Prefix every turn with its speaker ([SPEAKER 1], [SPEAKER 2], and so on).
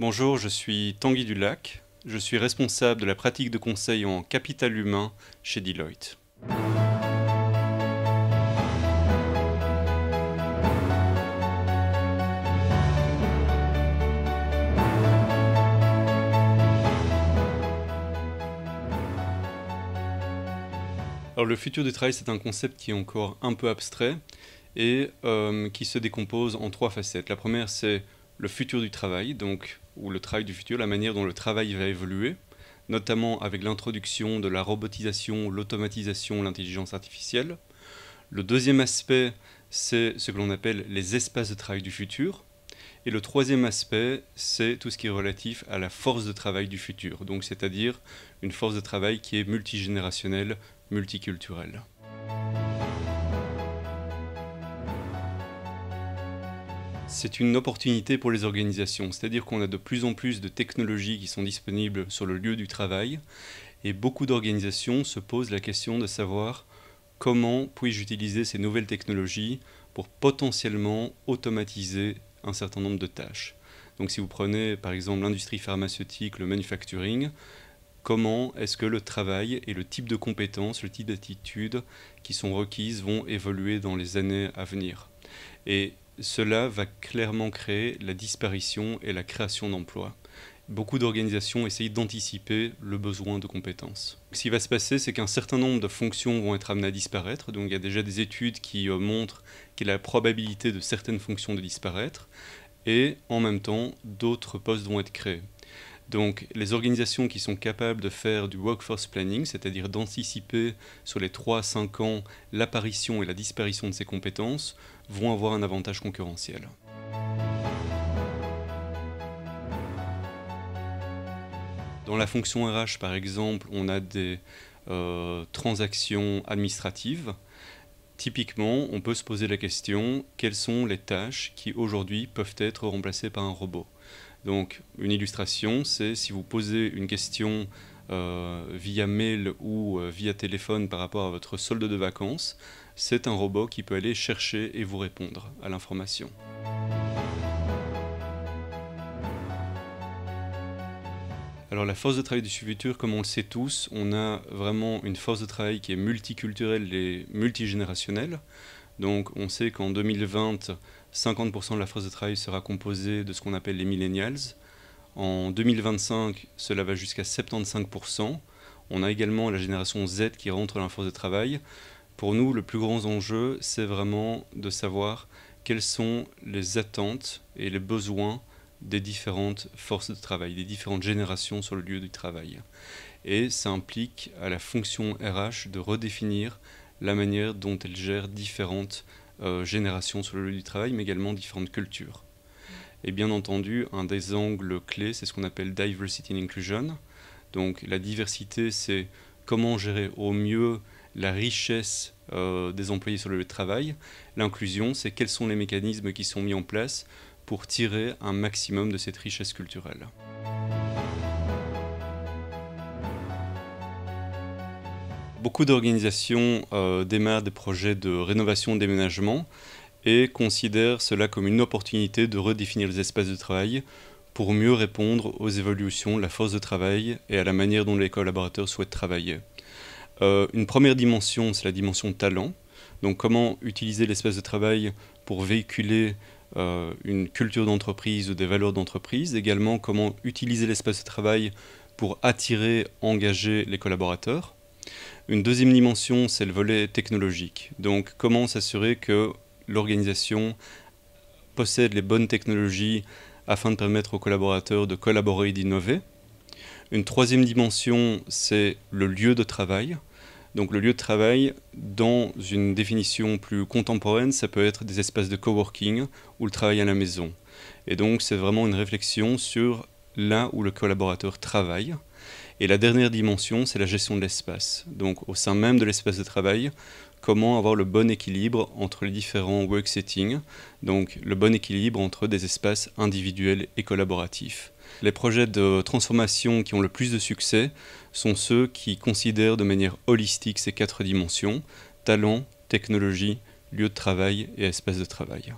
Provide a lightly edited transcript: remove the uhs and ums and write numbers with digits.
[SPEAKER 1] Bonjour, je suis Tanguy Dulac. Je suis responsable de la pratique de conseil en capital humain chez Deloitte. Alors le futur du travail, c'est un concept qui est encore un peu abstrait et qui se décompose en trois facettes. La première, c'est le futur du travail, ou le travail du futur, la manière dont le travail va évoluer, notamment avec l'introduction de la robotisation, l'automatisation, l'intelligence artificielle. Le deuxième aspect, c'est ce que l'on appelle les espaces de travail du futur. Et le troisième aspect, c'est tout ce qui est relatif à la force de travail du futur, donc c'est-à-dire une force de travail qui est multigénérationnelle, multiculturelle. C'est une opportunité pour les organisations, c'est-à-dire qu'on a de plus en plus de technologies qui sont disponibles sur le lieu du travail et beaucoup d'organisations se posent la question de savoir comment puis-je utiliser ces nouvelles technologies pour potentiellement automatiser un certain nombre de tâches. Donc si vous prenez par exemple l'industrie pharmaceutique, le manufacturing, comment est-ce que le travail et le type de compétences, le type d'attitudes qui sont requises vont évoluer dans les années à venir. Et cela va clairement créer la disparition et la création d'emplois. Beaucoup d'organisations essayent d'anticiper le besoin de compétences. Ce qui va se passer, c'est qu'un certain nombre de fonctions vont être amenées à disparaître. Donc il y a déjà des études qui montrent qu'il y a la probabilité de certaines fonctions de disparaître. Et en même temps, d'autres postes vont être créés. Donc les organisations qui sont capables de faire du workforce planning, c'est-à-dire d'anticiper sur les 3 à 5 ans l'apparition et la disparition de ces compétences, vont avoir un avantage concurrentiel. Dans la fonction RH, par exemple, on a des transactions administratives. Typiquement, on peut se poser la question, quelles sont les tâches qui aujourd'hui peuvent être remplacées par un robot ? Donc une illustration, c'est si vous posez une question via mail ou via téléphone par rapport à votre solde de vacances, c'est un robot qui peut aller chercher et vous répondre à l'information. Alors la force de travail du futur, comme on le sait tous, on a vraiment une force de travail qui est multiculturelle et multigénérationnelle. Donc on sait qu'en 2020, 50% de la force de travail sera composée de ce qu'on appelle les millennials. En 2025, cela va jusqu'à 75%. On a également la génération Z qui rentre dans la force de travail. Pour nous, le plus grand enjeu, c'est vraiment de savoir quelles sont les attentes et les besoins des différentes forces de travail, des différentes générations sur le lieu du travail. Et ça implique à la fonction RH de redéfinir la manière dont elle gère différentes générations sur le lieu du travail, mais également différentes cultures. Et bien entendu, un des angles clés, c'est ce qu'on appelle Diversity and Inclusion. Donc la diversité, c'est comment gérer au mieux la richesse des employés sur le lieu de travail. L'inclusion, c'est quels sont les mécanismes qui sont mis en place pour tirer un maximum de cette richesse culturelle. Beaucoup d'organisations démarrent des projets de rénovation de déménagement et considèrent cela comme une opportunité de redéfinir les espaces de travail pour mieux répondre aux évolutions de la force de travail et à la manière dont les collaborateurs souhaitent travailler. Une première dimension, c'est la dimension talent. Donc comment utiliser l'espace de travail pour véhiculer une culture d'entreprise ou des valeurs d'entreprise. Également comment utiliser l'espace de travail pour attirer, engager les collaborateurs. Une deuxième dimension, c'est le volet technologique. Donc comment s'assurer que l'organisation possède les bonnes technologies afin de permettre aux collaborateurs de collaborer et d'innover. Une troisième dimension, c'est le lieu de travail. Donc le lieu de travail, dans une définition plus contemporaine, ça peut être des espaces de coworking ou le travail à la maison. Et donc c'est vraiment une réflexion sur là où le collaborateur travaille. Et la dernière dimension, c'est la gestion de l'espace. Donc au sein même de l'espace de travail, comment avoir le bon équilibre entre les différents work settings, donc le bon équilibre entre des espaces individuels et collaboratifs. Les projets de transformation qui ont le plus de succès sont ceux qui considèrent de manière holistique ces 4 dimensions, talent, technologie, lieu de travail et espace de travail.